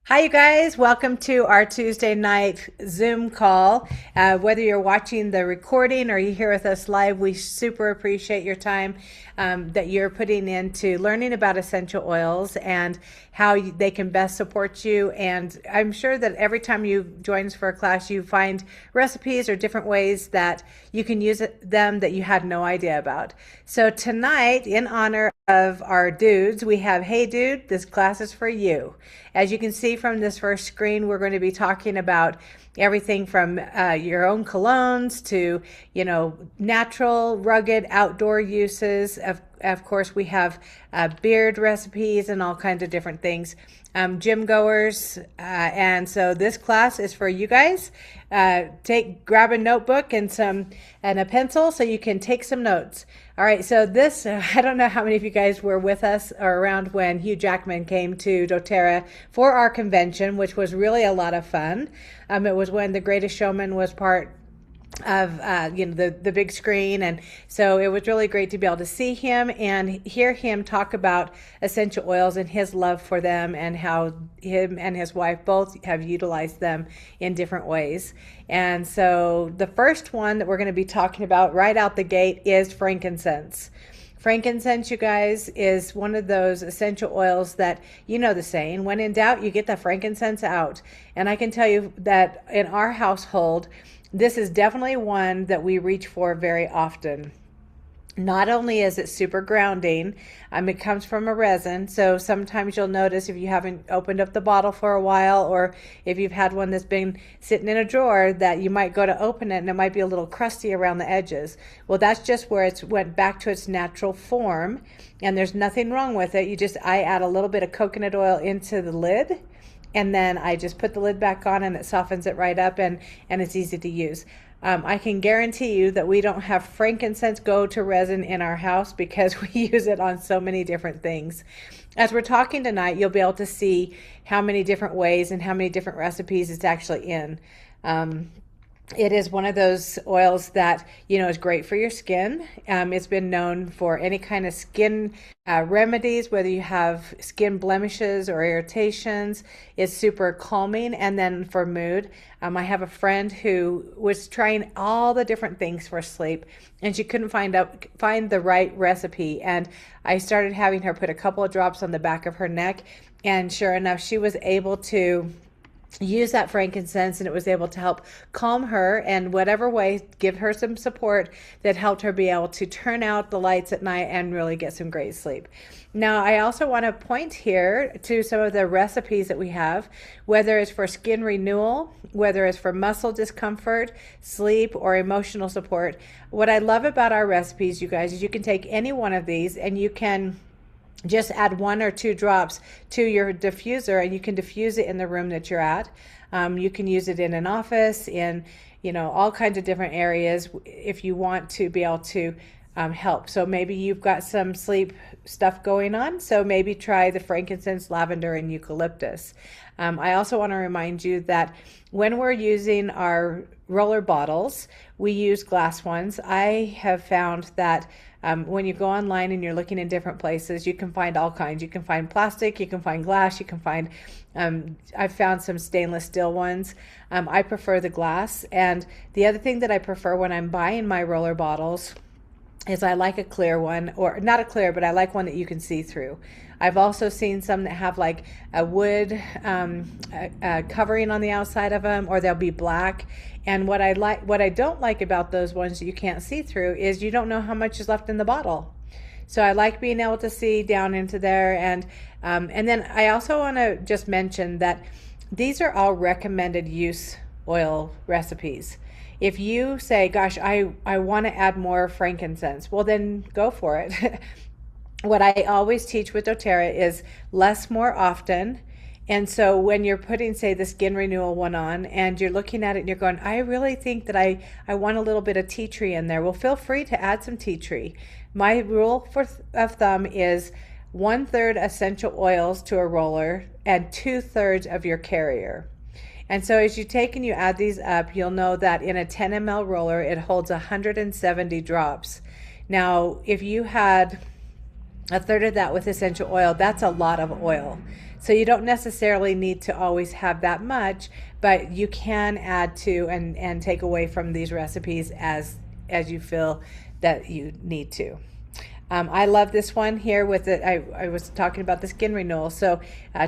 Hi, you guys. Welcome to our Tuesday night Zoom call. Whether you're watching the recording or you're here with us live, we super appreciate your time that you're putting into learning about essential oils and how they can best support you. And I'm sure that every time you join us for a class, you find recipes or different ways that you can use them that you had no idea about. So tonight, in honor of our dudes, we have, hey dude, this class is for you. As you can see from this first screen, we're going to be talking about everything from your own colognes to, natural, rugged, outdoor uses. Of course, we have beard recipes and all kinds of different things. Gym goers, and so this class is for you guys. Grab a notebook and a pencil so you can take some notes. All right, so this I don't know how many of you guys were with us or around when Hugh Jackman came to doTERRA for our convention, which was really a lot of fun. It was when The Greatest Showman was part of the big screen, and so it was really great to be able to see him and hear him talk about essential oils and his love for them and how him and his wife both have utilized them in different ways. And so the first one that we're going to be talking about right out the gate is frankincense. Frankincense, you guys, is one of those essential oils that, you know the saying, when in doubt, you get the frankincense out. And I can tell you that in our household, this is definitely one that we reach for very often. Not only is it super grounding, it comes from a resin, so sometimes you'll notice if you haven't opened up the bottle for a while, or if you've had one that's been sitting in a drawer, that you might go to open it and it might be a little crusty around the edges. Well, that's just where it's went back to its natural form, and there's nothing wrong with it. I add a little bit of coconut oil into the lid, and then I just put the lid back on and it softens it right up, and it's easy to use. I can guarantee you that we don't have frankincense go to resin in our house because we use it on so many different things. As we're talking tonight, you'll be able to see how many different ways and how many different recipes it's actually in. It is one of those oils that, is great for your skin. It's been known for any kind of skin remedies, whether you have skin blemishes or irritations. It's super calming. And then for mood, I have a friend who was trying all the different things for sleep, and she couldn't find the right recipe. And I started having her put a couple of drops on the back of her neck, and sure enough, she was able to use that frankincense, and it was able to help calm her and whatever way give her some support that helped her be able to turn out the lights at night and really get some great sleep. Now, I also want to point here to some of the recipes that we have, whether it's for skin renewal, whether it's for muscle discomfort, sleep, or emotional support. What I love about our recipes, you guys, is you can take any one of these and you can just add 1 or 2 drops to your diffuser, and you can diffuse it in the room that you're at. You can use it in an office, in all kinds of different areas if you want to be able to help. So maybe you've got some sleep stuff going on, so maybe try the frankincense, lavender, and eucalyptus. I also want to remind you that when we're using our roller bottles, we use glass ones. I have found that when you go online and you're looking in different places, you can find all kinds. You can find plastic, you can find glass, you can find, I've found some stainless steel ones. I prefer the glass. And the other thing that I prefer when I'm buying my roller bottles is I like a clear one, or not a clear, but I like one that you can see through. I've also seen some that have like a wood covering on the outside of them, or they'll be black. And what I don't like about those ones that you can't see through is you don't know how much is left in the bottle. So I like being able to see down into there. And then I also want to just mention that these are all recommended use oil recipes. If you say, gosh, I want to add more frankincense, well, then go for it. What I always teach with doTERRA is less more often. And so when you're putting, say, the skin renewal one on and you're looking at it and you're going, I really think that I want a little bit of tea tree in there. Well, feel free to add some tea tree. My rule of thumb is 1/3 essential oils to a roller and 2/3 of your carrier. And so as you take and you add these up, you'll know that in a 10 ml roller, it holds 170 drops. Now, if you had a third of that with essential oil. That's a lot of oil. So you don't necessarily need to always have that much, but you can add to and take away from these recipes as you feel that you need to. I love this one here with it. I was talking about the skin renewal. So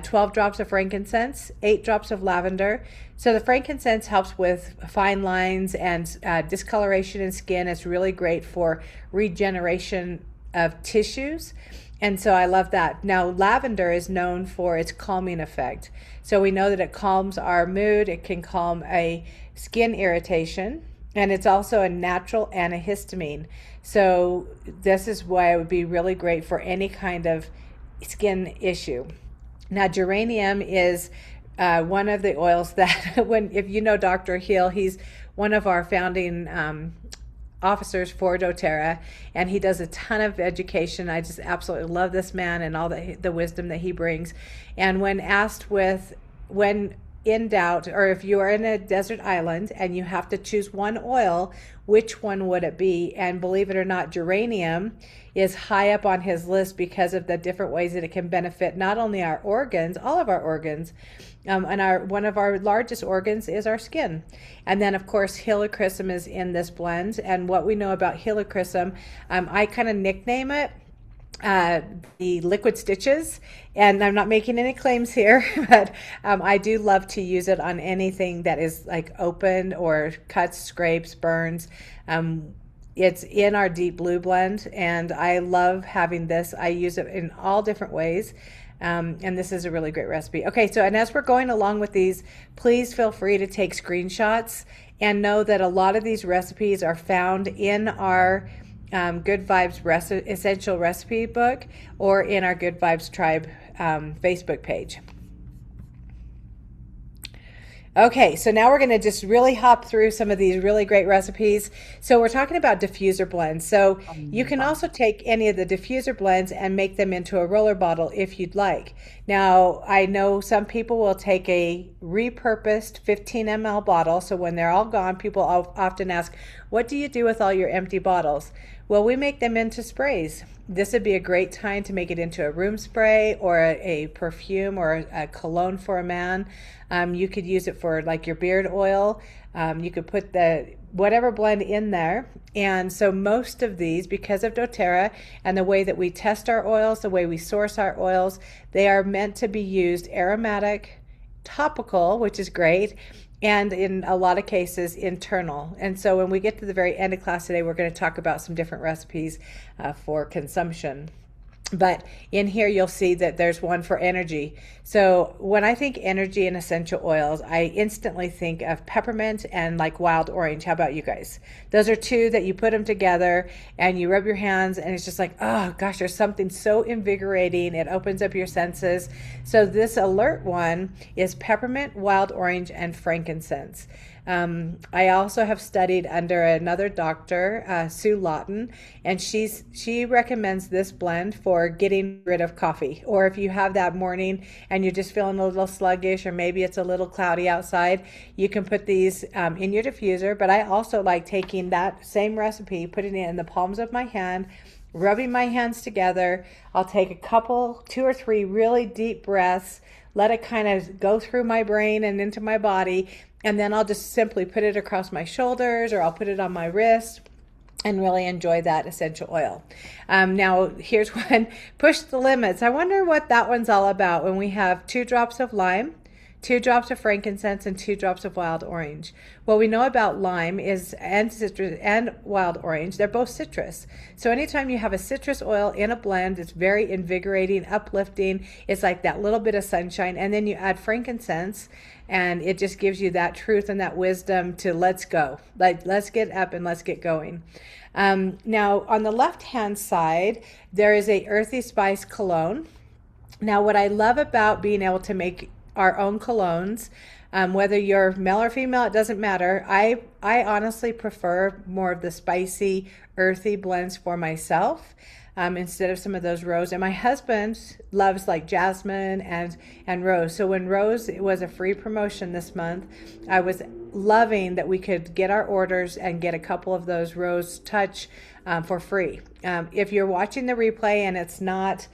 12 drops of frankincense, 8 drops of lavender. So the frankincense helps with fine lines and discoloration in skin. It's really great for regeneration of tissues. And so I love that. Now, lavender is known for its calming effect. So we know that it calms our mood. It can calm a skin irritation. And it's also a natural antihistamine. So this is why it would be really great for any kind of skin issue. Now, geranium is one of the oils that, if you know Dr. Hill, he's one of our founding officers for doTERRA, and he does a ton of education. I just absolutely love this man and all the wisdom that he brings. And when asked when in doubt, or if you are in a desert island and you have to choose one oil, which one would it be? And believe it or not, geranium is high up on his list because of the different ways that it can benefit not only our organs, all of our organs, and one of our largest organs is our skin. And then of course helichrysum is in this blend. And what we know about helichrysum, I kind of nickname it the liquid stitches, and I'm not making any claims here, but I do love to use it on anything that is like open or cuts, scrapes, burns. It's in our deep blue blend, and I love having this. I use it in all different ways. And this is a really great recipe. Okay, so and as we're going along with these, please feel free to take screenshots and know that a lot of these recipes are found in our Good Vibes Essential Recipe book or in our Good Vibes Tribe Facebook page. Okay, so now we're going to just really hop through some of these really great recipes. So we're talking about diffuser blends. So you can also take any of the diffuser blends and make them into a roller bottle if you'd like. Now, I know some people will take a repurposed 15 ml bottle. So when they're all gone, people often ask, what do you do with all your empty bottles? Well, we make them into sprays. This would be a great time to make it into a room spray or a perfume or a cologne for a man. You could use it for like your beard oil. You could put the whatever blend in there. And so most of these, because of doTERRA and the way that we test our oils, the way we source our oils, they are meant to be used aromatic, topical, which is great, and in a lot of cases internal. And so when we get to the very end of class today, we're going to talk about some different recipes for consumption. But in here, you'll see that there's one for energy. So when I think energy and essential oils, I instantly think of peppermint and like wild orange. How about you guys? Those are two that you put them together and you rub your hands and it's just like, oh gosh, there's something so invigorating. It opens up your senses. So this alert one is peppermint, wild orange, and frankincense. I also have studied under another doctor, Sue Lawton, and she recommends this blend for getting rid of coffee, or if you have that morning and you're just feeling a little sluggish, or maybe it's a little cloudy outside, you can put these in your diffuser. But I also like taking that same recipe, putting it in the palms of my hand, rubbing my hands together. I'll take a couple, 2 or 3 really deep breaths, let it kind of go through my brain and into my body, and then I'll just simply put it across my shoulders, or I'll put it on my wrist and really enjoy that essential oil. Now, here's one, push the limits. I wonder what that one's all about when we have 2 drops of lime, 2 drops of frankincense, and 2 drops of wild orange. What we know about lime is, and citrus and wild orange, they're both citrus. So anytime you have a citrus oil in a blend, it's very invigorating, uplifting. It's like that little bit of sunshine. And then you add frankincense, and it just gives you that truth and that wisdom to let's go. Like, let's get up and let's get going. Now, on the left-hand side, there is a earthy spice cologne. Now, what I love about being able to make our own colognes, whether you're male or female, it doesn't matter. I honestly prefer more of the spicy, earthy blends for myself. instead of some of those rose. And my husband loves like jasmine and rose. So when rose was a free promotion this month, I was loving that we could get our orders and get a couple of those rose touch for free. If you're watching the replay and it's not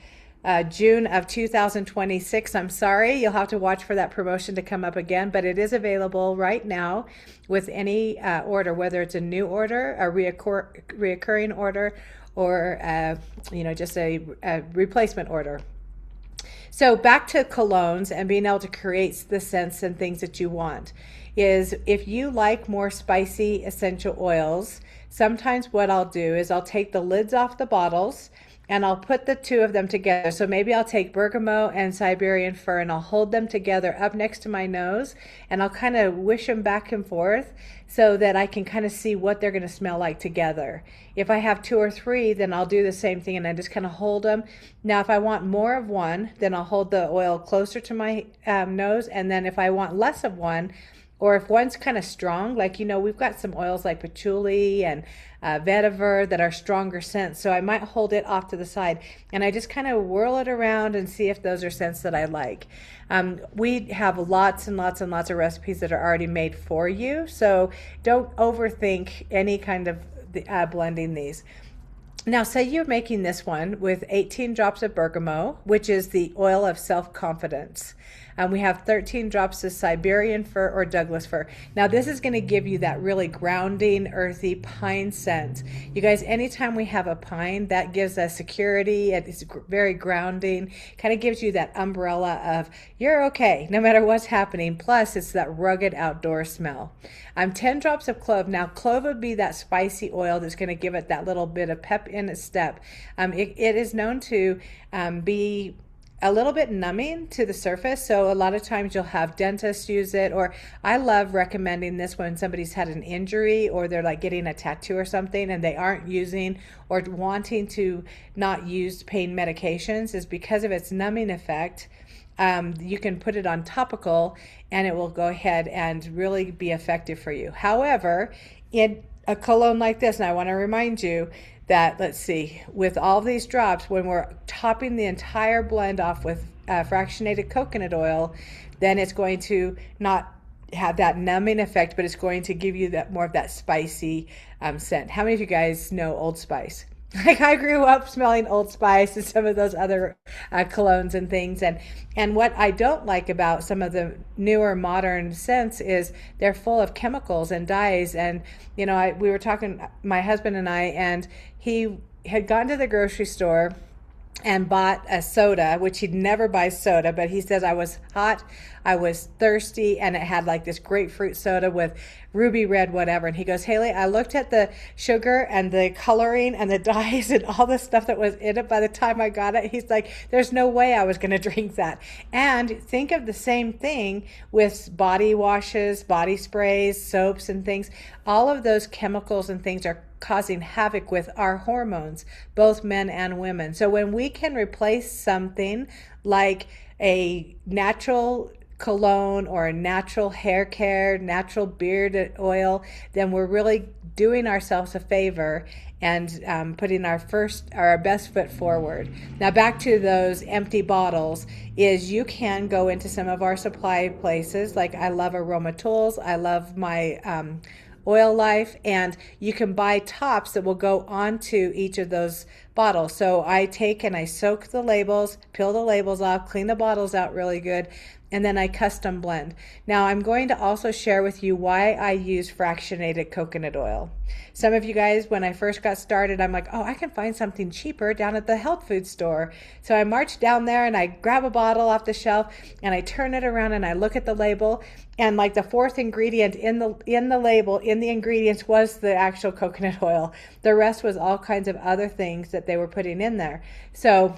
June of 2026, I'm sorry, you'll have to watch for that promotion to come up again, but it is available right now with any order, whether it's a new order, a reoccurring order, or just a replacement order. So back to colognes and being able to create the scents and things that you want is, if you like more spicy essential oils, sometimes what I'll do is I'll take the lids off the bottles and I'll put the two of them together. So maybe I'll take bergamot and Siberian fir and I'll hold them together up next to my nose and I'll kind of wish them back and forth so that I can kind of see what they're going to smell like together. If I have two or three, then I'll do the same thing and I just kind of hold them. Now, if I want more of one, then I'll hold the oil closer to my nose. And then if I want less of one, or if one's kind of strong, like, we've got some oils like patchouli and vetiver that are stronger scents. So I might hold it off to the side and I just kind of whirl it around and see if those are scents that I like. We have lots and lots and lots of recipes that are already made for you. So don't overthink any kind of blending these. Now, say you're making this one with 18 drops of bergamot, which is the oil of self-confidence. We have 13 drops of Siberian fir or Douglas fir. Now, this is going to give you that really grounding, earthy pine scent. You guys, anytime we have a pine, that gives us security. It's very grounding, kind of gives you that umbrella of you're okay, no matter what's happening. Plus, it's that rugged outdoor smell. 10 drops of clove. Now, clove would be that spicy oil that's going to give it that little bit of pep in its step. It is known to be a little bit numbing to the surface. So a lot of times you'll have dentists use it, or I love recommending this when somebody's had an injury or they're like getting a tattoo or something and they aren't using or wanting to not use pain medications, is because of its numbing effect. You can put it on topical and it will go ahead and really be effective for you. However, in a cologne like this, and I want to remind you that, let's see, with all these drops, when we're topping the entire blend off with fractionated coconut oil, then it's going to not have that numbing effect, but it's going to give you that more of that spicy scent. How many of you guys know Old Spice? Like, I grew up smelling Old Spice and some of those other colognes and things. And what I don't like about some of the newer modern scents is they're full of chemicals and dyes. And, we were talking, my husband and I, and he had gone to the grocery store and bought a soda, which he'd never buy soda, but he says, I was hot, I was thirsty, and it had like this grapefruit soda with ruby red whatever. And he goes, Haley, I looked at the sugar and the coloring and the dyes and all the stuff that was in it by the time I got it. He's like, there's no way I was going to drink that. And think of the same thing with body washes, body sprays, soaps and things. All of those chemicals and things are causing havoc with our hormones, both men and women. So when we can replace something like a natural cologne or a natural hair care, natural beard oil, then we're really doing ourselves a favor and putting our best foot forward. Now, back to those empty bottles, is you can go into some of our supply places. Like, I love Aroma Tools, I love my Oil Life, and you can buy tops that will go onto each of those bottles. So I take and I soak the labels, peel the labels off, clean the bottles out really good, and then I custom blend. Now, I'm going to also share with you why I use fractionated coconut oil. Some of you guys, when I first got started, I'm like, oh, I can find something cheaper down at the health food store. So I march down there and I grab a bottle off the shelf and I turn it around and I look at the label, and like the fourth ingredient in the label, in the ingredients, was the actual coconut oil. The rest was all kinds of other things that they were putting in there. So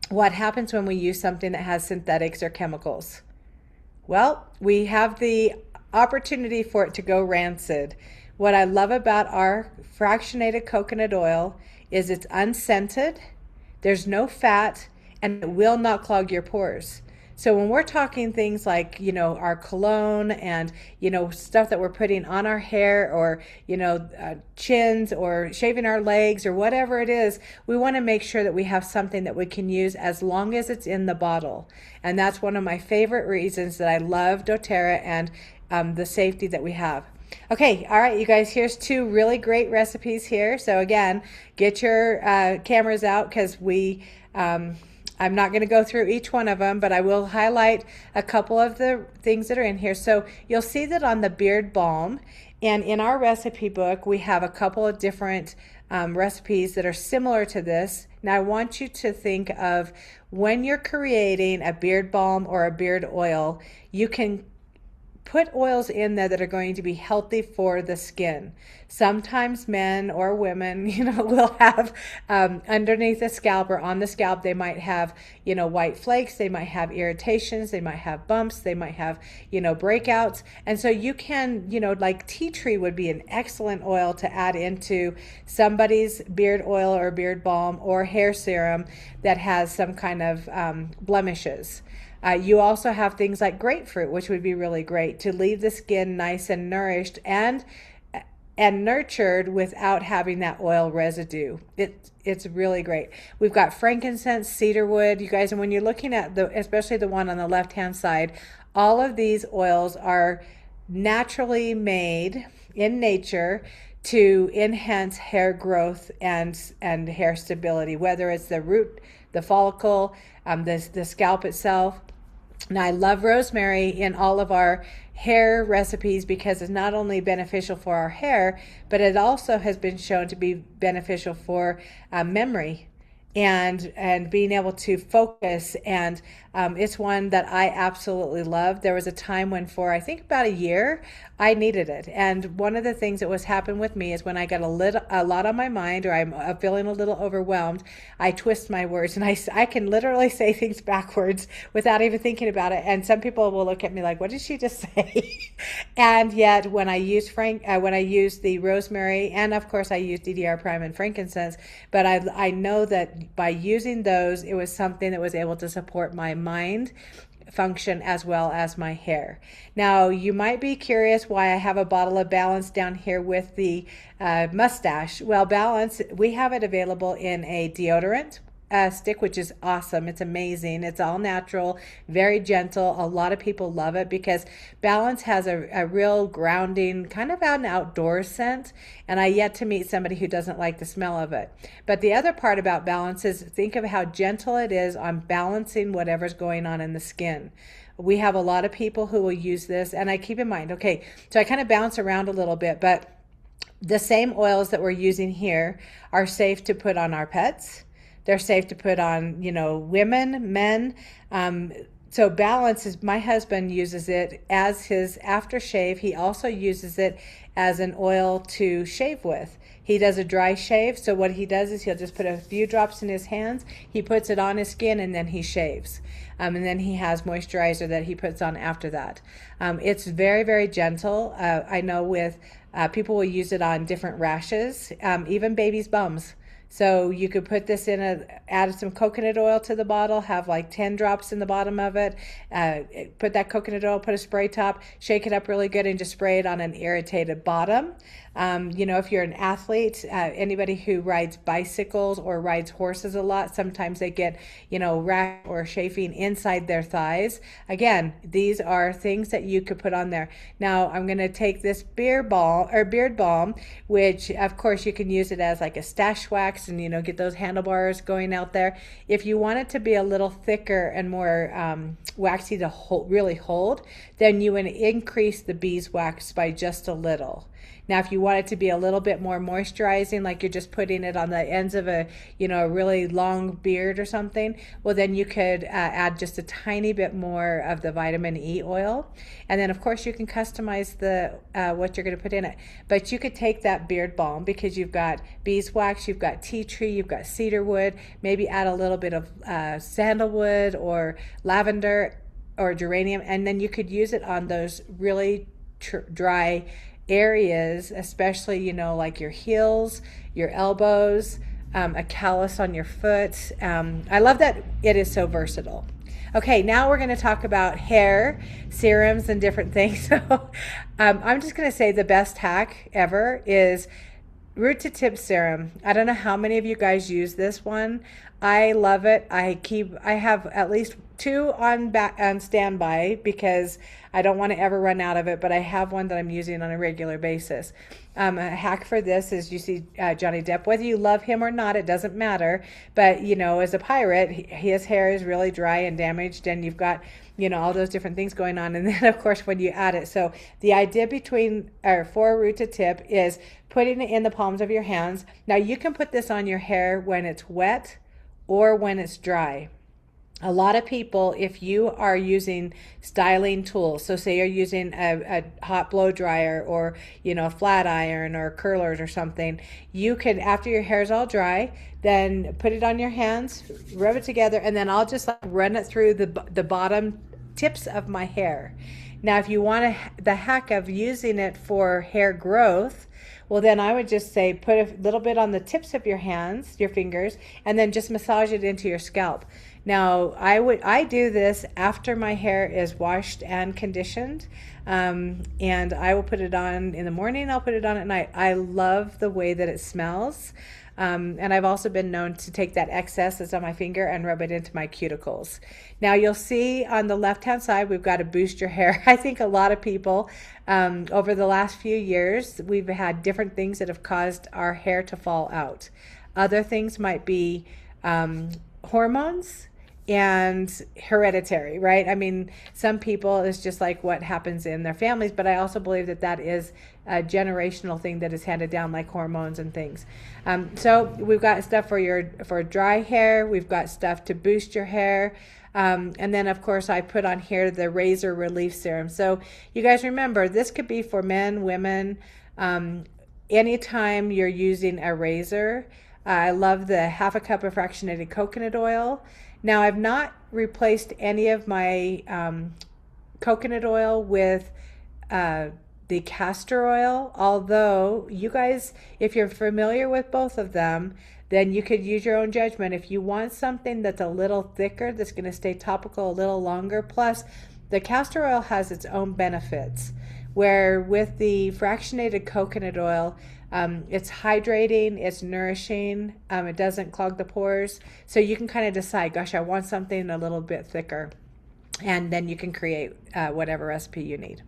what happens when we use something that has synthetics or chemicals? Well, we have the opportunity for it to go rancid. What I love about our fractionated coconut oil is it's unscented, there's no fat, and it will not clog your pores. So when we're talking things like, our cologne and, stuff that we're putting on our hair, or, chins, or shaving our legs, or whatever it is, we want to make sure that we have something that we can use as long as it's in the bottle. And that's one of my favorite reasons that I love doTERRA and the safety that we have. Okay, all right, you guys, here's two really great recipes here. So again, get your cameras out, because I'm not going to go through each one of them, but I will highlight a couple of the things that are in here. So you'll see that on the beard balm, and in our recipe book, we have a couple of different recipes that are similar to this. Now I want you to think of, when you're creating a beard balm or a beard oil, you can put oils in there that are going to be healthy for the skin. Sometimes men or women, will have underneath the scalp or on the scalp, they might have, white flakes, they might have irritations, they might have bumps, they might have, breakouts. And so you can, like tea tree would be an excellent oil to add into somebody's beard oil or beard balm or hair serum that has some kind of blemishes. You also have things like grapefruit, which would be really great to leave the skin nice and nourished and nurtured without having that oil residue. It's really great. We've got frankincense, cedarwood, you guys, and when you're looking at especially the one on the left-hand side, all of these oils are naturally made in nature to enhance hair growth and hair stability, whether it's the root, the follicle, the scalp itself. Now, I love rosemary in all of our hair recipes because it's not only beneficial for our hair, but it also has been shown to be beneficial for memory and being able to focus. And it's one that I absolutely love. There was a time when, for I think about a year, I needed it. And one of the things that was happened with me is when I got a lot on my mind, or I'm feeling a little overwhelmed, I twist my words, and I can literally say things backwards without even thinking about it. And some people will look at me like, what did she just say? And yet when I use the rosemary, and of course I use DDR prime and frankincense, but I know that by using those, it was something that was able to support my mind function as well as my hair. Now, you might be curious why I have a bottle of Balance down here with the mustache. Well, Balance, we have it available in a deodorant stick, which is awesome. It's amazing. It's all natural, very gentle. A lot of people love it because Balance has a real grounding, kind of an outdoor scent, and I yet to meet somebody who doesn't like the smell of it. But the other part about Balance is, think of how gentle it is on balancing whatever's going on in the skin. We have a lot of people who will use this, and I keep in mind, okay, so I kind of bounce around a little bit, but the same oils that we're using here are safe to put on our pets. They're safe to put on, women, men. So Balance is, my husband uses it as his aftershave. He also uses it as an oil to shave with. He does a dry shave. So what he does is he'll just put a few drops in his hands. He puts it on his skin and then he shaves. And then he has moisturizer that he puts on after that. It's very, very gentle. I know with people will use it on different rashes, even babies' bums. So you could put this in add some coconut oil to the bottle, have like 10 drops in the bottom of it, put that coconut oil, put a spray top, shake it up really good, and just spray it on an irritated bottom. If you're an athlete, anybody who rides bicycles or rides horses a lot, sometimes they get, rash or chafing inside their thighs. Again, these are things that you could put on there. Now, I'm going to take this beard balm, which of course you can use it as like a stash wax and, get those handlebars going out there. If you want it to be a little thicker and more waxy to really hold, then you would increase the beeswax by just a little. Now, if you want it to be a little bit more moisturizing, like you're just putting it on the ends of a really long beard or something, well, then you could add just a tiny bit more of the vitamin E oil. And then, of course, you can customize what you're going to put in it. But you could take that beard balm, because you've got beeswax, you've got tea tree, you've got cedarwood, maybe add a little bit of sandalwood or lavender or geranium, and then you could use it on those really dry areas, especially like your heels, your elbows, a callus on your foot. I love that it is so versatile. Okay, now we're going to talk about hair serums and different things. So I'm just going to say the best hack ever is root to tip serum. I don't know how many of you guys use this one. I love it. I have at least two on standby because I don't want to ever run out of it, but I have one that I'm using on a regular basis. A hack for this is you see Johnny Depp, whether you love him or not, it doesn't matter. But, you know, as a pirate, his hair is really dry and damaged, and you've got, you know, all those different things going on. And then, of course, when you add it. So the idea for root to tip is putting it in the palms of your hands. Now, you can put this on your hair when it's wet or when it's dry. A lot of people, if you are using styling tools, so say you're using a hot blow dryer or, you know, a flat iron or curlers or something, you can, after your hair is all dry, then put it on your hands, rub it together, and then I'll just like run it through the bottom tips of my hair. Now, if you want the hack of using it for hair growth, well, then I would just say put a little bit on the tips of your hands, your fingers, and then just massage it into your scalp. Now, I do this after my hair is washed and conditioned, and I will put it on in the morning. I'll put it on at night. I love the way that it smells. And I've also been known to take that excess that's on my finger and rub it into my cuticles. Now you'll see on the left-hand side, we've got to boost your hair. I think a lot of people, over the last few years, we've had different things that have caused our hair to fall out. Other things might be hormones and hereditary, right? I mean, some people, it's just like what happens in their families, but I also believe that that is a generational thing that is handed down, like hormones and things. So we've got stuff for dry hair. We've got stuff to boost your hair. And then, of course, I put on here the razor relief serum. So you guys remember, this could be for men, women, anytime you're using a razor. I love the half a cup of fractionated coconut oil. Now, I've not replaced any of my coconut oil with the castor oil, although you guys, if you're familiar with both of them, then you could use your own judgment. If you want something that's a little thicker, that's going to stay topical a little longer, plus the castor oil has its own benefits, where with the fractionated coconut oil, it's hydrating, it's nourishing, it doesn't clog the pores. So you can kind of decide, gosh, I want something a little bit thicker. And then you can create whatever recipe you need.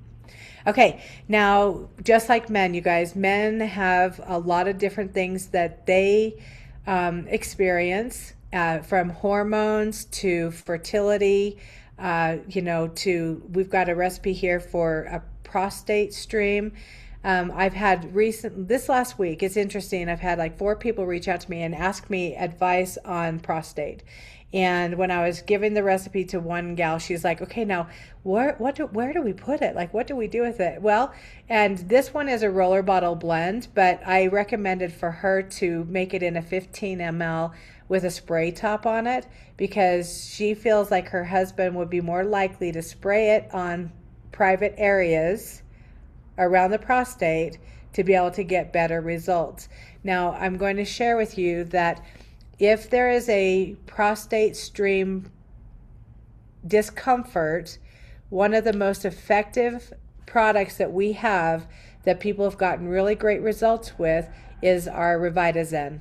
Okay, now, just like men, you guys, men have a lot of different things that they experience, from hormones to fertility, we've got a recipe here for a prostate stream. I've had this last week, it's interesting, I've had like 4 people reach out to me and ask me advice on prostate. And when I was giving the recipe to one gal, she's like, okay, now where do we put it? Like, what do we do with it? Well, and this one is a roller bottle blend, but I recommended for her to make it in a 15 ml with a spray top on it, because she feels like her husband would be more likely to spray it on private areas around the prostate to be able to get better results. Now, I'm going to share with you that if there is a prostate stream discomfort, one of the most effective products that we have that people have gotten really great results with is our Revitazen.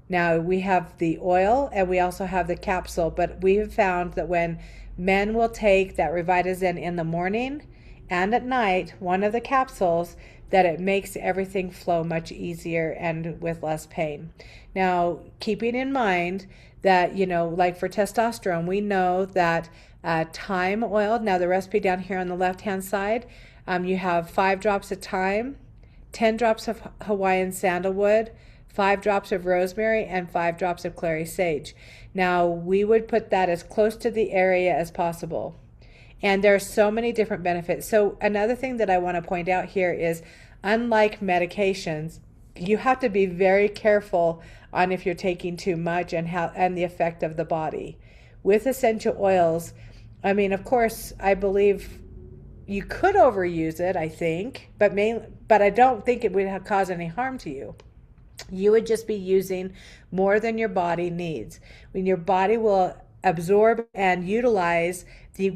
Now, we have the oil and we also have the capsule, but we have found that when men will take that Revitazen in the morning and at night, one of the capsules, that it makes everything flow much easier and with less pain. Now, keeping in mind that, like for testosterone, we know that thyme oil, now the recipe down here on the left-hand side, you have 5 drops of thyme, 10 drops of Hawaiian sandalwood, 5 drops of rosemary, and 5 drops of clary sage. Now, we would put that as close to the area as possible. And there are so many different benefits. So another thing that I want to point out here is, unlike medications, you have to be very careful on if you're taking too much and the effect of the body. With essential oils, I mean, of course, I believe you could overuse it, I think, but I don't think it would cause any harm to you. You would just be using more than your body needs. When your body will absorb and utilize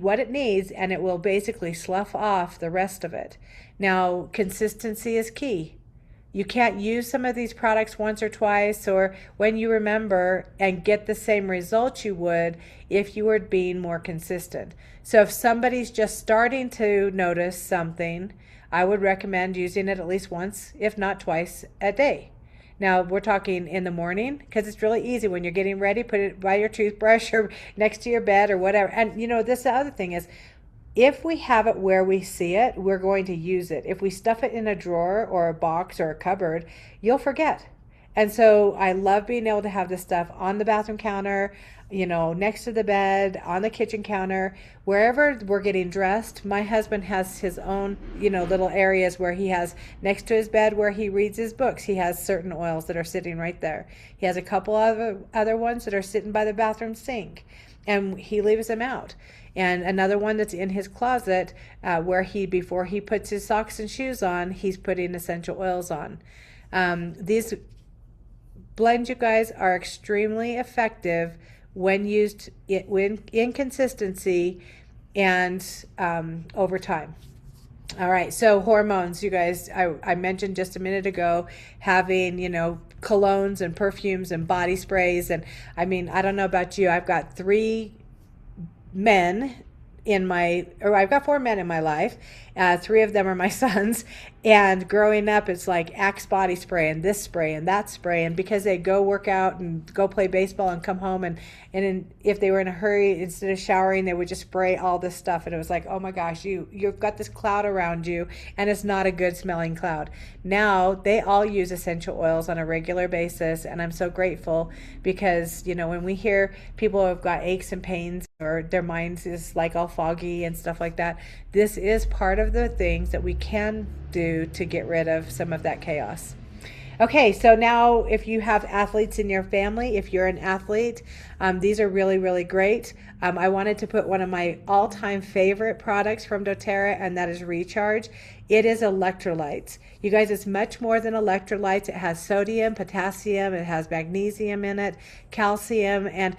what it needs, and it will basically slough off the rest of it. Now, consistency is key. You can't use some of these products once or twice or when you remember and get the same results you would if you were being more consistent. So if somebody's just starting to notice something, I would recommend using it at least once, if not twice a day. Now, we're talking in the morning because it's really easy when you're getting ready, put it by your toothbrush or next to your bed or whatever. And this the other thing is, if we have it where we see it, we're going to use it. If we stuff it in a drawer or a box or a cupboard, you'll forget. And so I love being able to have this stuff on the bathroom counter, next to the bed, on the kitchen counter, wherever we're getting dressed. My husband has his own, little areas where he has next to his bed where he reads his books. He has certain oils that are sitting right there. He has a couple of other ones that are sitting by the bathroom sink, and he leaves them out. And another one that's in his closet where before he puts his socks and shoes on, he's putting essential oils on. These blends, you guys, are extremely effective when used in consistency and over time. All right, so hormones, you guys, I mentioned just a minute ago having, colognes and perfumes and body sprays. And I mean, I don't know about you, I've got 4 men in my life. 3 of them are my sons. And growing up, it's like Axe body spray and this spray and that spray. And because they go work out and go play baseball and come home, and if they were in a hurry, instead of showering, they would just spray all this stuff. And it was like, oh my gosh, you've got this cloud around you, and it's not a good smelling cloud. Now they all use essential oils on a regular basis. And I'm so grateful because, when we hear people have got aches and pains or their minds is like all foggy and stuff like that, this is part of the things that we can do to get rid of some of that chaos. Okay, so now if you have athletes in your family, if you're an athlete, these are really, really great. I wanted to put one of my all-time favorite products from doTERRA, and that is Recharge. It is electrolytes. You guys, it's much more than electrolytes. It has sodium, potassium, it has magnesium in it, calcium, and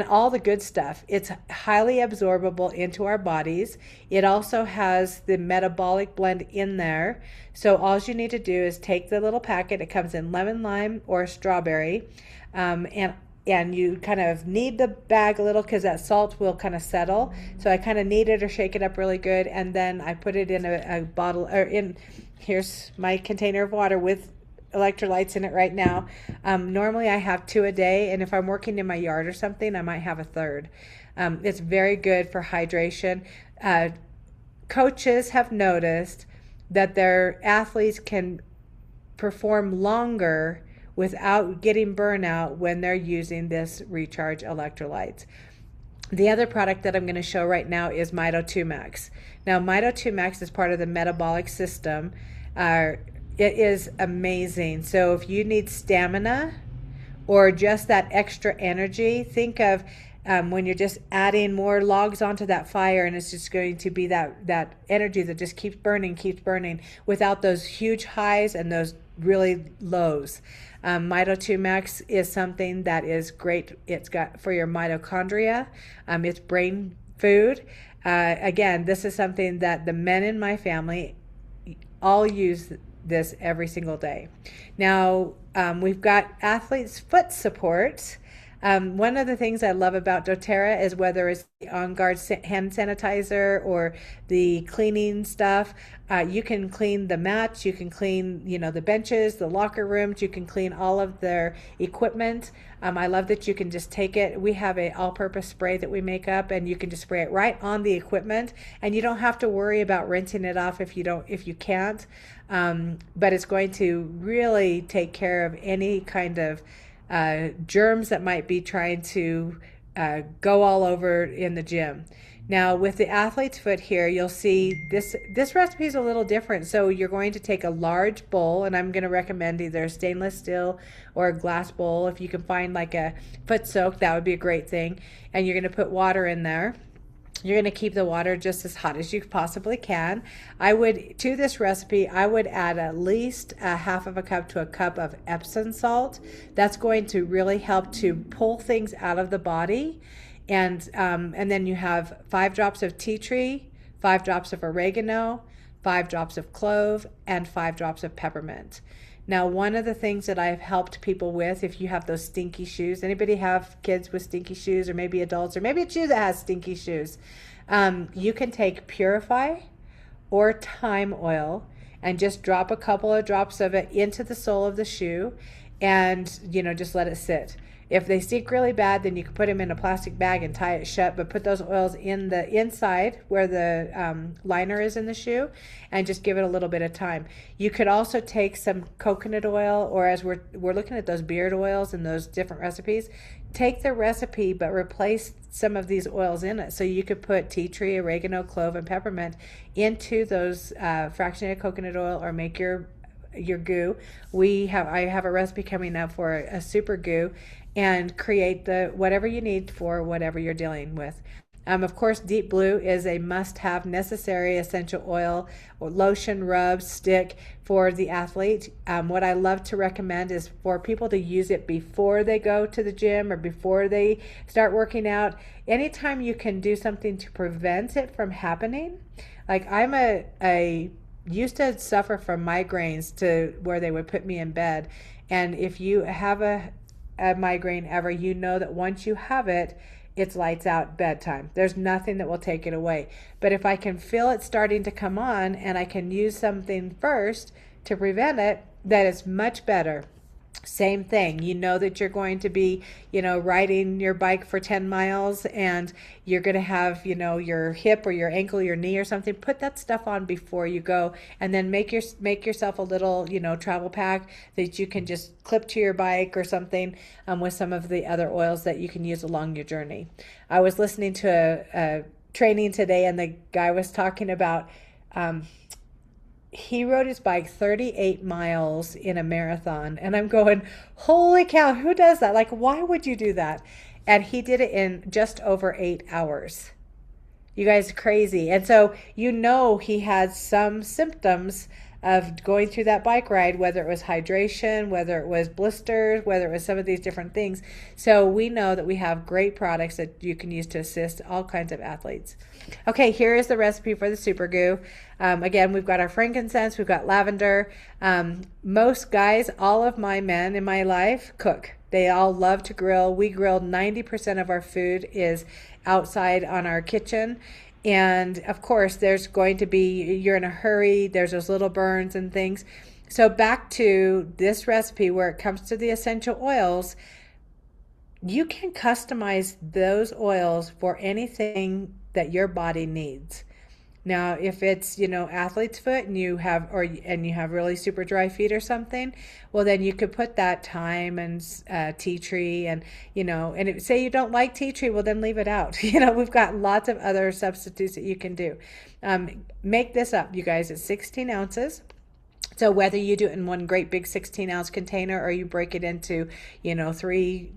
all the good stuff. It's highly absorbable into our bodies. It also has the metabolic blend in there. So all you need to do is take the little packet. It comes in lemon, lime, or strawberry. And you kind of knead the bag a little because that salt will kind of settle. So I kind of knead it or shake it up really good. And then I put it in a bottle, here's my container of water with electrolytes in it right now. Normally I have 2 a day, and if I'm working in my yard or something, I might have a third. It's very good for hydration. Coaches have noticed that their athletes can perform longer without getting burnout when they're using this Recharge electrolytes. The other product that I'm going to show right now is Mito 2 Max. Now, Mito 2 Max is part of the metabolic system. It is amazing. So if you need stamina or just that extra energy, think of when you're just adding more logs onto that fire, and it's just going to be that energy that just keeps burning without those huge highs and those really lows. Mito 2 Max is something that is great. It's got for your mitochondria. It's brain food. Again, this is something that the men in my family all use this every single day. Now, we've got athletes' foot support. One of the things I love about doTERRA is whether it's the On Guard hand sanitizer or the cleaning stuff, you can clean the mats, you can clean, the benches, the locker rooms, you can clean all of their equipment. I love that you can just take it. We have a all-purpose spray that we make up, and you can just spray it right on the equipment, and you don't have to worry about rinsing it off if you can't. But it's going to really take care of any kind of germs that might be trying to go all over in the gym. Now with the athlete's foot here, you'll see this recipe is a little different. So you're going to take a large bowl, and I'm going to recommend either a stainless steel or a glass bowl. If you can find like a foot soak, that would be a great thing. And you're going to put water in there. You're going to keep the water just as hot as you possibly can. To this recipe, I would add at least a half of a cup to a cup of Epsom salt. That's going to really help to pull things out of the body And then you have 5 drops of tea tree, 5 drops of oregano, 5 drops of clove, and 5 drops of peppermint. Now, one of the things that I've helped people with, if you have those stinky shoes, anybody have kids with stinky shoes, or maybe adults, or maybe it's you that has stinky shoes, you can take Purify or thyme oil and just drop a couple of drops of it into the sole of the shoe, and just let it sit. If they stink really bad, then you can put them in a plastic bag and tie it shut, but put those oils in the inside where the liner is in the shoe, and just give it a little bit of time. You could also take some coconut oil, or as we're looking at those beard oils and those different recipes, take the recipe but replace some of these oils in it. So you could put tea tree, oregano, clove, and peppermint into those fractionated coconut oil, or make your goo. I have a recipe coming up for a super goo, and create the whatever you need for whatever you're dealing with. Of course, Deep Blue is a must-have, necessary essential oil or lotion, rub, stick for the athlete. What I love to recommend is for people to use it before they go to the gym or before they start working out. Anytime you can do something to prevent it from happening. Like I used to suffer from migraines to where they would put me in bed. And if you have a migraine ever, you know that once you have it, it's lights out bedtime. There's nothing that will take it away. But if I can feel it starting to come on and I can use something first to prevent it, that is much better. Same thing. You know that you're going to be, riding your bike for 10 miles and you're going to have, your hip or your ankle, your knee or something. Put that stuff on before you go, and then make yourself a little, travel pack that you can just clip to your bike or something, with some of the other oils that you can use along your journey. I was listening to a training today, and the guy was talking about, he rode his bike 38 miles in a marathon. And I'm going, holy cow, who does that? Like, why would you do that? And he did it in just over 8 hours. You guys are crazy. And so, he had some symptoms of going through that bike ride, whether it was hydration, whether it was blisters, whether it was some of these different things. So we know that we have great products that you can use to assist all kinds of athletes. Okay, here is the recipe for the super goo. Again, we've got our frankincense, we've got lavender. Most guys, all of my men in my life cook. They all love to grill. We grill. 90% of our food is outside on our kitchen. And of course, there's going to be, you're in a hurry, there's those little burns and things. So back to this recipe where it comes to the essential oils, you can customize those oils for anything that your body needs. Now, if it's, athlete's foot and you have really super dry feet or something, well, then you could put that thyme and tea tree and, say you don't like tea tree, well, then leave it out. We've got lots of other substitutes that you can do. Make this up, you guys. It's 16 ounces. So whether you do it in one great big 16-ounce container or you break it into, 3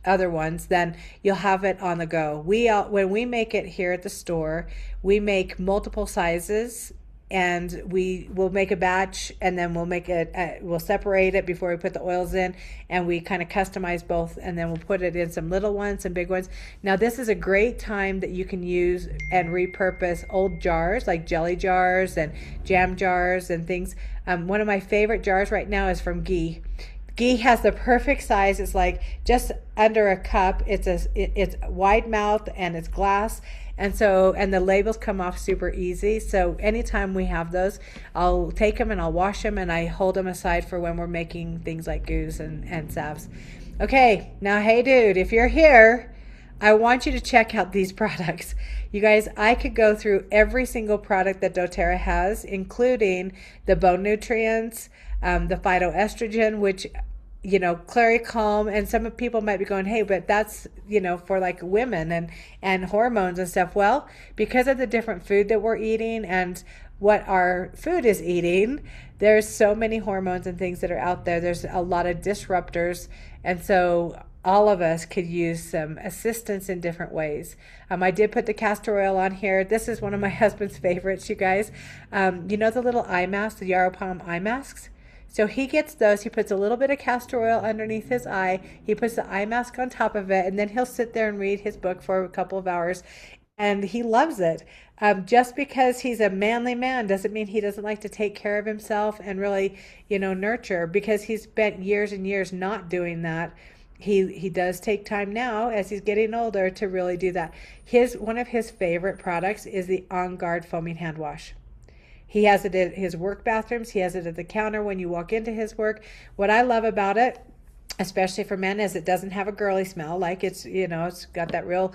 other ones, then you'll have it on the go. When we make it here at the store, we make multiple sizes, and we will make a batch, and then we'll separate it before we put the oils in, and we kind of customize both, and then we'll put it in some little ones, some big ones. Now, this is a great time that you can use and repurpose old jars, like jelly jars and jam jars and things. One of my favorite jars right now is from Ghee. Ghee has the perfect size. It's like just under a cup. It's wide mouth and it's glass. And the labels come off super easy. So anytime we have those, I'll take them and I'll wash them, and I hold them aside for when we're making things like goos and salves. Okay, now, hey dude, if you're here, I want you to check out these products. You guys, I could go through every single product that doTERRA has, including the bone nutrients, the phytoestrogen, which, Claricalm, and some people might be going, hey, but that's, for like women and hormones and stuff. Well, because of the different food that we're eating and what our food is eating, there's so many hormones and things that are out there. There's a lot of disruptors. And so all of us could use some assistance in different ways. I did put the castor oil on here. This is one of my husband's favorites, you guys. The little eye masks, the Yaropalm eye masks? So he gets those. He puts a little bit of castor oil underneath his eye. He puts the eye mask on top of it, and then he'll sit there and read his book for a couple of hours. And he loves it. Just because he's a manly man doesn't mean he doesn't like to take care of himself and really, nurture, because he's spent years and years not doing that. He does take time now as he's getting older to really do that. One of his favorite products is the On Guard foaming hand wash. He has it at his work bathrooms. He has it at the counter when you walk into his work. What I love about it, especially for men, is it doesn't have a girly smell. Like it's got that real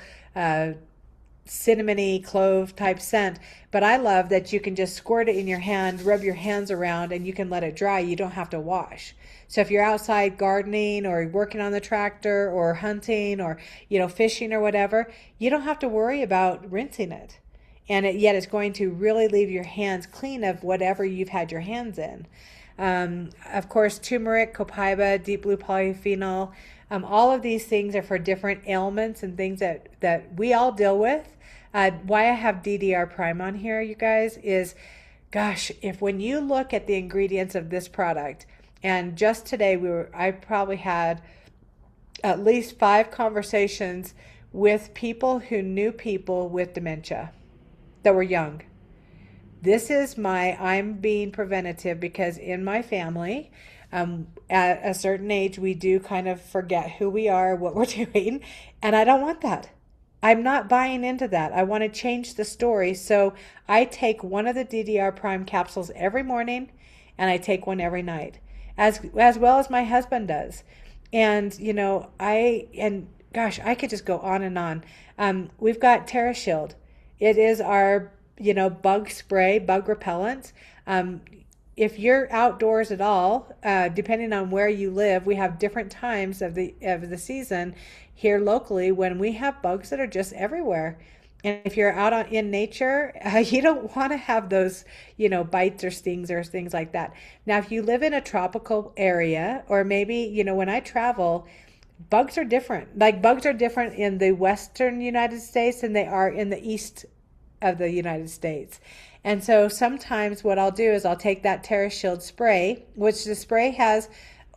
cinnamony clove type scent. But I love that you can just squirt it in your hand, rub your hands around, and you can let it dry. You don't have to wash. So if you're outside gardening or working on the tractor or hunting or fishing or whatever, you don't have to worry about rinsing it. And yet it's going to really leave your hands clean of whatever you've had your hands in. Of course, turmeric, copaiba, deep blue polyphenol, all of these things are for different ailments and things that we all deal with. Why I have DDR Prime on here, you guys, is, gosh, when you look at the ingredients of this product, and just today I probably had at least 5 conversations with people who knew people with dementia that were young. This is I'm being preventative because in my family, at a certain age, we do kind of forget who we are, what we're doing, and I don't want that. I'm not buying into that. I want to change the story. So I take one of the DDR Prime capsules every morning, and I take one every night, as well as my husband does. And gosh, I could just go on and on. We've got TerraShield. It is our, bug spray, bug repellent. If you're outdoors at all, depending on where you live, we have different times of the season here locally when we have bugs that are just everywhere. And if you're out in nature, you don't want to have those, bites or stings or things like that. Now, if you live in a tropical area, or maybe, when I travel, bugs are different. Like bugs are different in the western United States than they are in the east of the United States. And so sometimes what I'll do is I'll take that TerraShield spray, which the spray has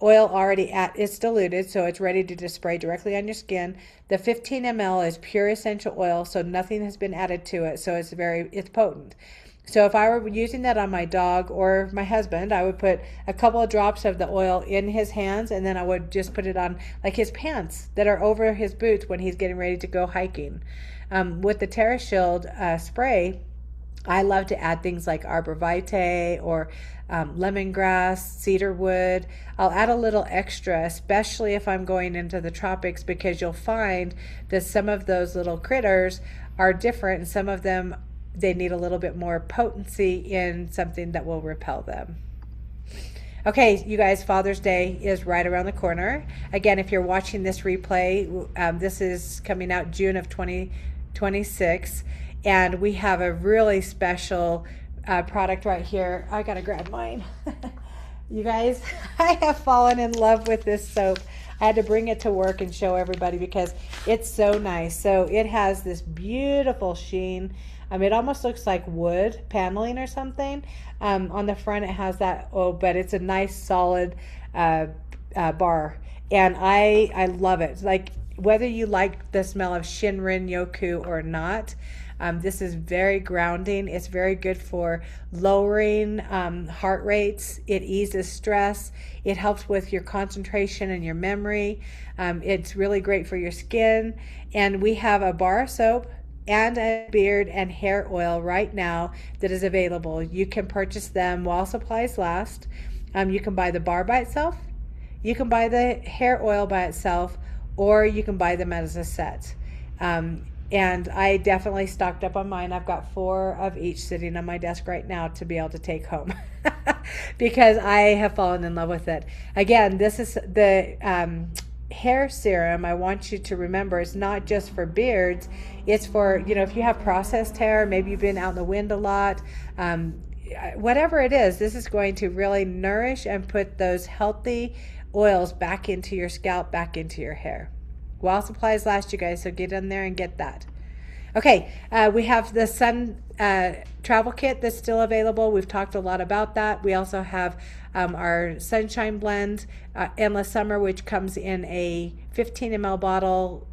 oil already it's diluted, so it's ready to just spray directly on your skin. The 15 ml is pure essential oil, so nothing has been added to it, so it's potent. So if I were using that on my dog or my husband, I would put a couple of drops of the oil in his hands, and then I would just put it on like his pants that are over his boots when he's getting ready to go hiking. With the TerraShield spray, I love to add things like arborvitae or lemongrass, cedarwood. I'll add a little extra, especially if I'm going into the tropics, because you'll find that some of those little critters are different, and some of them, they need a little bit more potency in something that will repel them. Okay, you guys, Father's Day is right around the corner. Again, if you're watching this replay, this is coming out June of 2026. And we have a really special product right here. I gotta grab mine. You guys, I have fallen in love with this soap. I had to bring it to work and show everybody because it's so nice. So it has this beautiful sheen. It almost looks like wood paneling or something. On the front it has that, but it's a nice solid bar. And I love it. Like, whether you like the smell of Shinrin Yoku or not, this is very grounding. It's very good for lowering heart rates. It eases stress. It helps with your concentration and your memory. It's really great for your skin. And we have a bar soap and a beard and hair oil right now that is available. You can purchase them while supplies last. You can buy the bar by itself. You can buy the hair oil by itself, or you can buy them as a set. And I definitely stocked up on mine. I've got 4 of each sitting on my desk right now to be able to take home because I have fallen in love with it. Again, this is the hair serum. I want you to remember it's not just for beards. It's for, if you have processed hair, maybe you've been out in the wind a lot, whatever it is, this is going to really nourish and put those healthy oils back into your scalp, back into your hair. While supplies last, you guys, so get in there and get that. Okay, we have the sun travel kit that's still available. We've talked a lot about that. We also have our Sunshine Blend Endless Summer, which comes in a 15 ml bottle.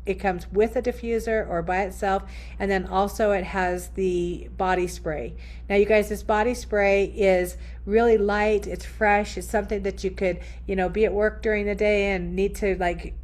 It comes with a diffuser or by itself, and then also it has the body spray. Now, you guys, this body spray is really light. It's fresh. It's something that you could, be at work during the day and need to like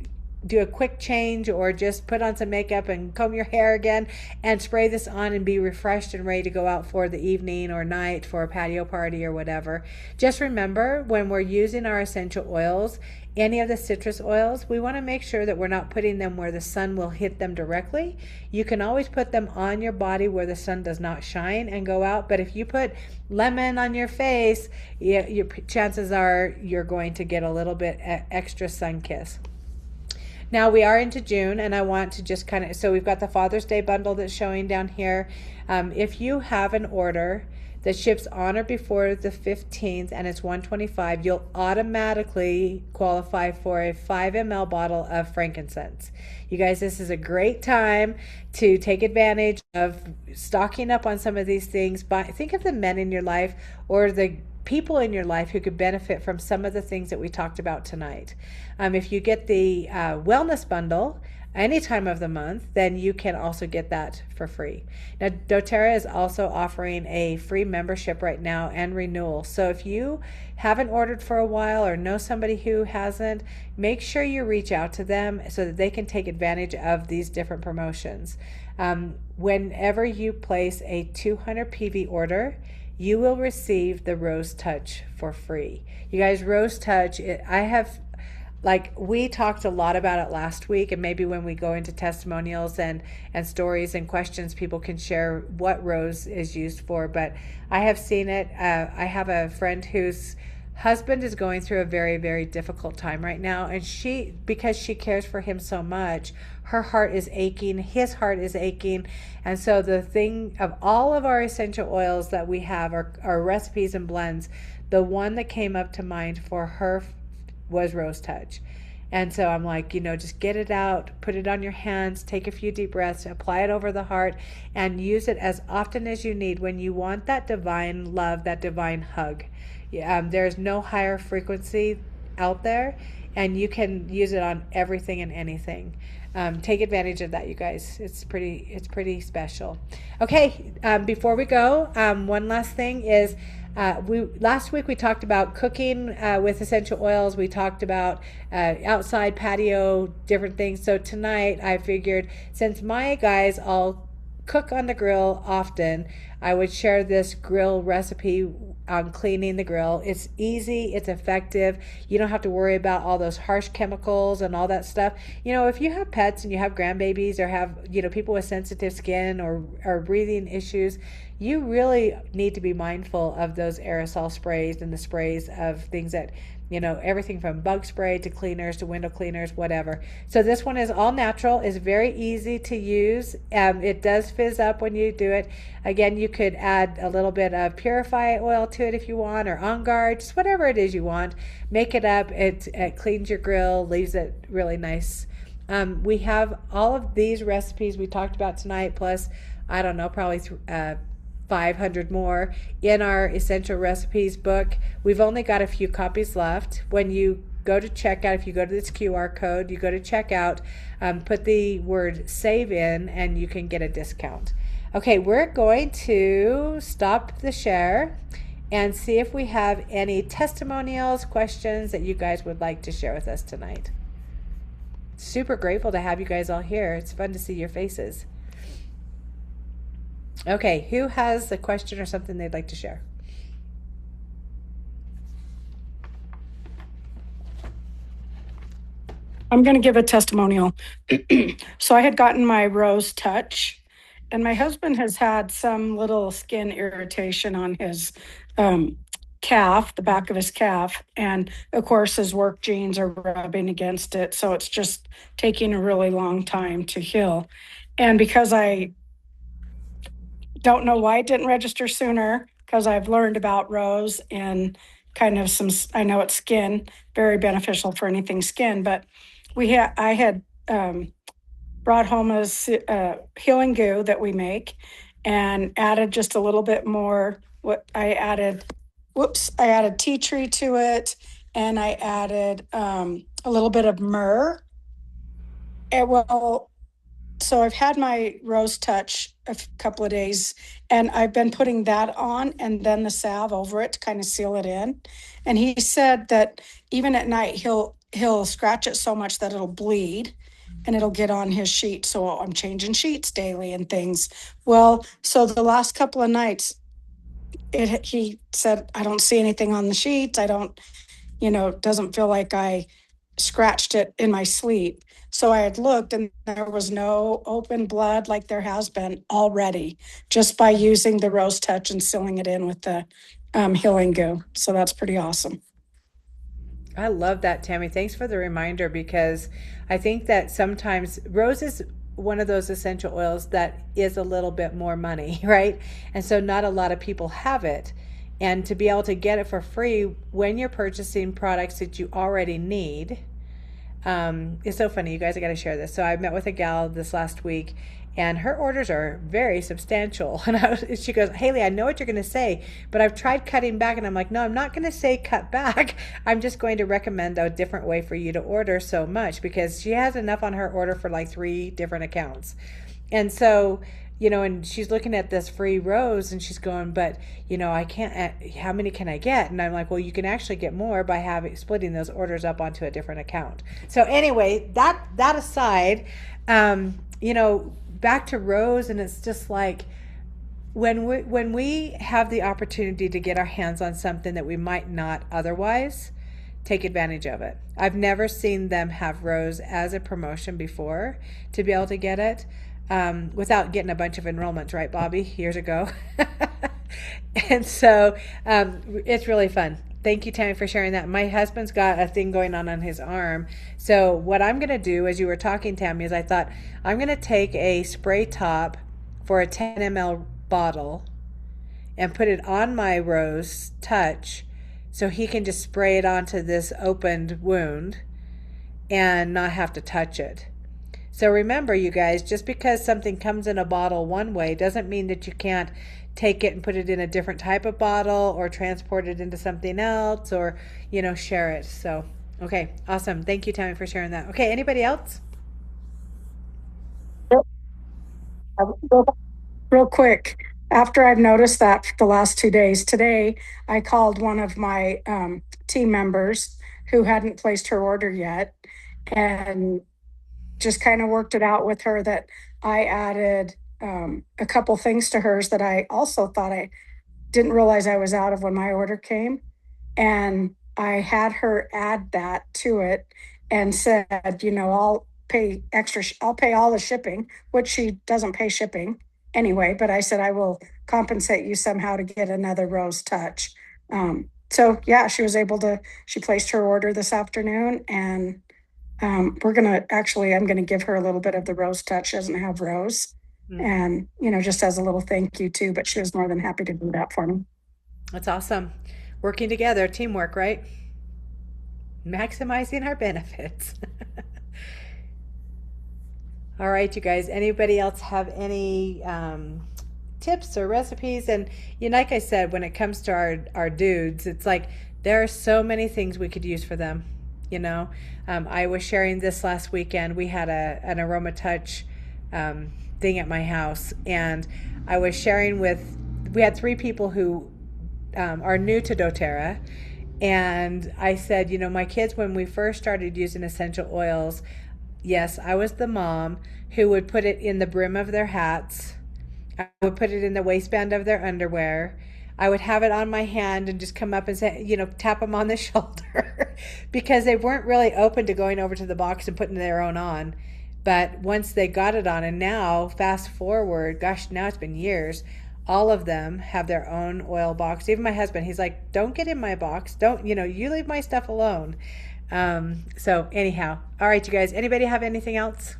do a quick change or just put on some makeup and comb your hair again and spray this on and be refreshed and ready to go out for the evening or night for a patio party or whatever. Just remember, when we're using our essential oils, any of the citrus oils, we want to make sure that we're not putting them where the sun will hit them directly. You can always put them on your body where the sun does not shine and go out, but if you put lemon on your face, your chances are you're going to get a little bit extra sun kiss. Now we are into June, and I want to just so we've got the Father's Day bundle that's showing down here. If you have an order that ships on or before the 15th and it's $125, you'll automatically qualify for a 5 ml bottle of frankincense. You guys, this is a great time to take advantage of stocking up on some of these things. Think of the men in your life or the people in your life who could benefit from some of the things that we talked about tonight. If you get the wellness bundle any time of the month, then you can also get that for free. Now, doTERRA is also offering a free membership right now and renewal. So if you haven't ordered for a while or know somebody who hasn't, make sure you reach out to them so that they can take advantage of these different promotions. Whenever you place a 200 PV order, you will receive the Rose Touch for free. You guys, Rose Touch, we talked a lot about it last week, and maybe when we go into testimonials and stories and questions, people can share what rose is used for. But I have seen it. I have a friend whose husband is going through a very, very difficult time right now, and because she cares for him so much, her heart is aching, his heart is aching. And so the thing of all of our essential oils that we have, our recipes and blends, the one that came up to mind for her was Rose Touch. And so I'm like, just get it out, put it on your hands, take a few deep breaths, apply it over the heart, and use it as often as you need when you want that divine love, that divine hug. There's no higher frequency out there, and you can use it on everything and anything. Take advantage of that, you guys. It's pretty special. Okay, before we go, one last thing is, last week we talked about cooking with essential oils. We talked about outside patio, different things. So tonight I figured, since my guys all cook on the grill often, I would share this grill recipe on cleaning the grill. It's easy, it's effective. You don't have to worry about all those harsh chemicals and all that stuff. If you have pets and you have grandbabies or have, people with sensitive skin or breathing issues, you really need to be mindful of those aerosol sprays and the sprays of things that, everything from bug spray to cleaners to window cleaners, whatever. So this one is all natural. It's very easy to use. It does fizz up when you do it. Again, you could add a little bit of Purify oil to it if you want, or On Guard, just whatever it is you want. Make it up. It cleans your grill, leaves it really nice. We have all of these recipes we talked about tonight, plus, I don't know, probably 500 more in our Essential Recipes book. We've only got a few copies left. When you go to checkout, if you go to this QR code, you go to checkout, put the word save in, and you can get a discount. Okay, we're going to stop the share and see if we have any testimonials, questions that you guys would like to share with us tonight. Super grateful to have you guys all here. It's fun to see your faces. Okay, who has a question or something they'd like to share? I'm going to give a testimonial. So I had gotten my Rose Touch, and my husband has had some little skin irritation on his calf, the back of his calf. And of course, his work jeans are rubbing against it. So it's just taking a really long time to heal. And because I don't know why it didn't register sooner, because I've learned about Rose and kind of I know it's skin, very beneficial for anything skin, but I had brought home a healing goo that we make, and added just a little bit more. I added tea tree to it, and I added a little bit of myrrh. Well, so I've had my rose touch couple of days, and I've been putting that on and then the salve over it to kind of seal it in. And he said that even at night he'll scratch it so much that it'll bleed and it'll get on his sheet. So I'm changing sheets daily and things. Well, so the last couple of nights, he said, I don't see anything on the sheets. I don't, doesn't feel like I scratched it in my sleep. So I had looked and there was no open blood like there has been already, just by using the rose touch and sealing it in with the healing goo. So that's pretty awesome. I love that, Tammy. Thanks for the reminder because I think that sometimes rose is one of those essential oils that is a little bit more money, right? And so not a lot of people have it. And to be able to get it for free when you're purchasing products that you already need, it's so funny, you guys. I got to share this. So I met with a gal this last week, and her orders are very substantial. And she goes, "Haley, I know what you're going to say, but I've tried cutting back." And I'm like, "No, I'm not going to say cut back. I'm just going to recommend a different way for you to order so much because she has enough on her order for like 3 different accounts." And so, and she's looking at this free rose and she's going, but, I can't, how many can I get? And I'm like, well, you can actually get more by splitting those orders up onto a different account. So anyway, that aside, back to rose, and it's just like, when we have the opportunity to get our hands on something that we might not otherwise, take advantage of it. I've never seen them have rose as a promotion before to be able to get it without getting a bunch of enrollments, right, Bobby, years ago. And so it's really fun. Thank you, Tammy, for sharing that. My husband's got a thing going on his arm. So what I'm going to do, as you were talking, Tammy, is I thought I'm going to take a spray top for a 10 ml bottle and put it on my rose touch so he can just spray it onto this opened wound and not have to touch it. So remember, you guys, just because something comes in a bottle one way doesn't mean that you can't take it and put it in a different type of bottle or transport it into something else or, share it. So, okay, awesome. Thank you, Tammy, for sharing that. Okay, anybody else? Real quick, after I've noticed that for the last 2 days, today I called one of my team members who hadn't placed her order yet and just kind of worked it out with her that I added a couple things to hers that I also thought I didn't realize I was out of when my order came. And I had her add that to it and said, I'll pay extra, I'll pay all the shipping, which she doesn't pay shipping anyway. But I said, I will compensate you somehow to get another rose touch. So yeah, she placed her order this afternoon and I'm going to give her a little bit of the rose touch. She doesn't have rose. Mm, And, just as a little thank you too, but she was more than happy to do that for me. that's awesome. Working together, teamwork, right? Maximizing our benefits. All right, you guys. Anybody else have any tips or recipes? And like I said, when it comes to our dudes, it's like there are so many things we could use for them. I was sharing this last weekend. We had an aroma touch thing at my house, and I was sharing with. We had 3 people who are new to DoTerra, and I said, my kids, when we first started using essential oils, yes, I was the mom who would put it in the brim of their hats. I would put it in the waistband of their underwear. I would have it on my hand and just come up and say, tap them on the shoulder because they weren't really open to going over to the box and putting their own on. But once they got it on, and now, fast forward, gosh, now it's been years, all of them have their own oil box. Even my husband, he's like, don't get in my box. Don't, you leave my stuff alone. So anyhow, all right, you guys, anybody have anything else?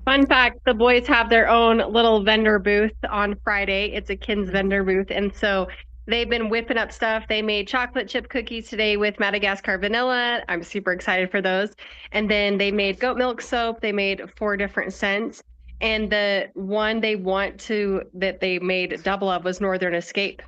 Fun fact, the boys have their own little vendor booth on Friday. It's a Kins vendor booth. And so they've been whipping up stuff. They made chocolate chip cookies today with Madagascar vanilla. I'm super excited for those. And then they made goat milk soap. They made 4 different scents. And the one that they made double of was Northern Escape.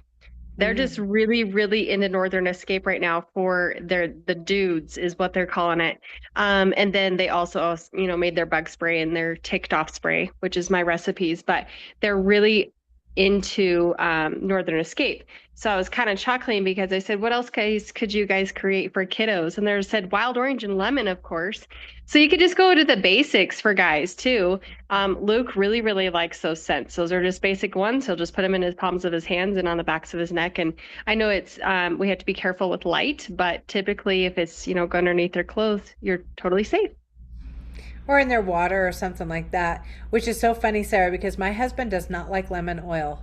They're just Mm. really, really into Northern Escape right now for the dudes is what they're calling it. And then they also, made their bug spray and their ticked off spray, which is my recipes, but they're really into Northern Escape. So I was kind of chuckling because I said, what else guys could you guys create for kiddos? And they said wild orange and lemon, of course. So you could just go to the basics for guys too. Luke really, really likes those scents. Those are just basic ones. He'll just put them in his palms of his hands and on the backs of his neck. And I know we have to be careful with light, but typically if it's, go underneath their clothes, you're totally safe. Or in their water or something like that, which is so funny, Sarah, because my husband does not like lemon oil.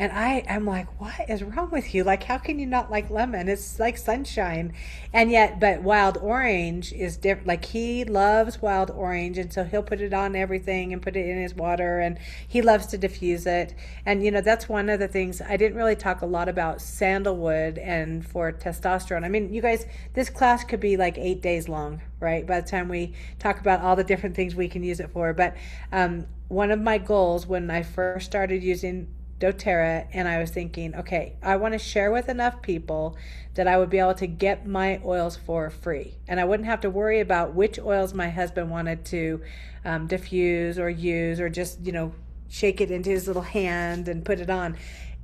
And I'm like, what is wrong with you? Like, how can you not like lemon? It's like sunshine. And yet, but wild orange is different. Like, he loves wild orange. And so he'll put it on everything and put it in his water. And he loves to diffuse it. And, that's one of the things I didn't really talk a lot about sandalwood and for testosterone. I mean, you guys, this class could be like 8 days long, right? By the time we talk about all the different things we can use it for. But one of my goals when I first started using doTERRA, and I was thinking, okay, I want to share with enough people that I would be able to get my oils for free, and I wouldn't have to worry about which oils my husband wanted to diffuse or use, or just shake it into his little hand and put it on.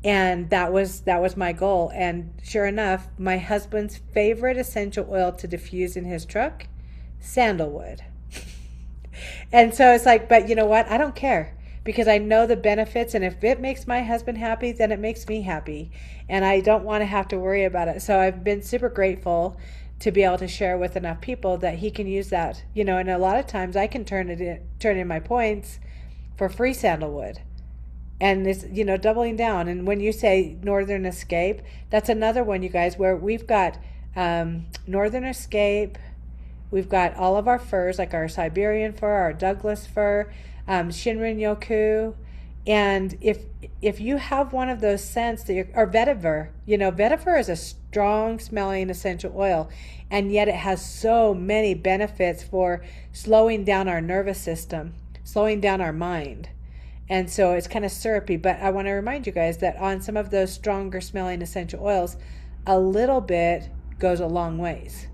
And that was my goal. And sure enough, my husband's favorite essential oil to diffuse in his truck, sandalwood. And so it's like, but you know what? I don't care because I know the benefits. And if it makes my husband happy, then it makes me happy. And I don't want to have to worry about it. So I've been super grateful to be able to share with enough people that he can use that, and a lot of times I can turn in my points for free sandalwood. And it's, doubling down. And when you say Northern Escape, that's another one, you guys, where we've got Northern Escape. We've got all of our furs, like our Siberian fur, our Douglas fir, Shinrin Yoku. And if you have one of those scents or vetiver, vetiver is a strong smelling essential oil, and yet it has so many benefits for slowing down our nervous system, slowing down our mind. And so it's kind of syrupy, but I want to remind you guys that on some of those stronger smelling essential oils, a little bit goes a long ways.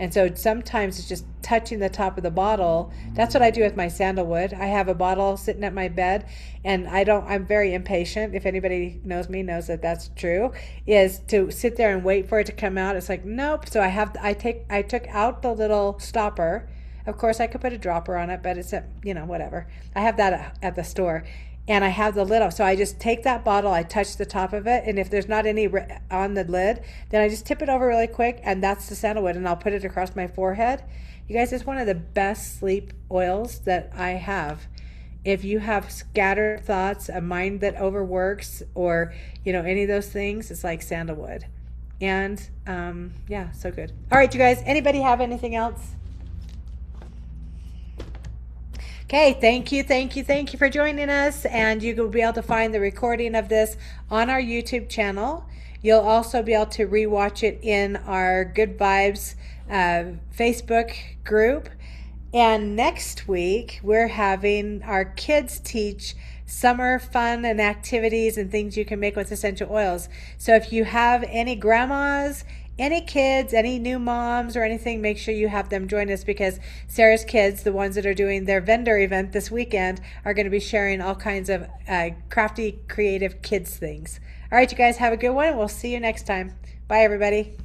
And so sometimes it's just touching the top of the bottle. That's what I do with my sandalwood. I have a bottle sitting at my bed, and I'm very impatient. If anybody knows me knows that that's true, is to sit there and wait for it to come out. It's like, nope. So I took out the little stopper. Of course I could put a dropper on it, but it's whatever. I have that at the store. And I have the lid off. So I just take that bottle, I touch the top of it, and if there's not any on the lid, then I just tip it over really quick, and that's the sandalwood, and I'll put it across my forehead. You guys, it's one of the best sleep oils that I have. If you have scattered thoughts, a mind that overworks, or any of those things, it's like sandalwood. And yeah, so good. All right, you guys, anybody have anything else? Okay, thank you for joining us. And you will be able to find the recording of this on our YouTube channel. You'll also be able to rewatch it in our Good Vibes Facebook group. And next week, we're having our kids teach summer fun and activities and things you can make with essential oils. So if you have any grandmas, any kids, any new moms or anything, make sure you have them join us, because Sarah's kids, the ones that are doing their vendor event this weekend, are going to be sharing all kinds of crafty, creative kids things. All right, you guys have a good one. We'll see you next time. Bye, everybody.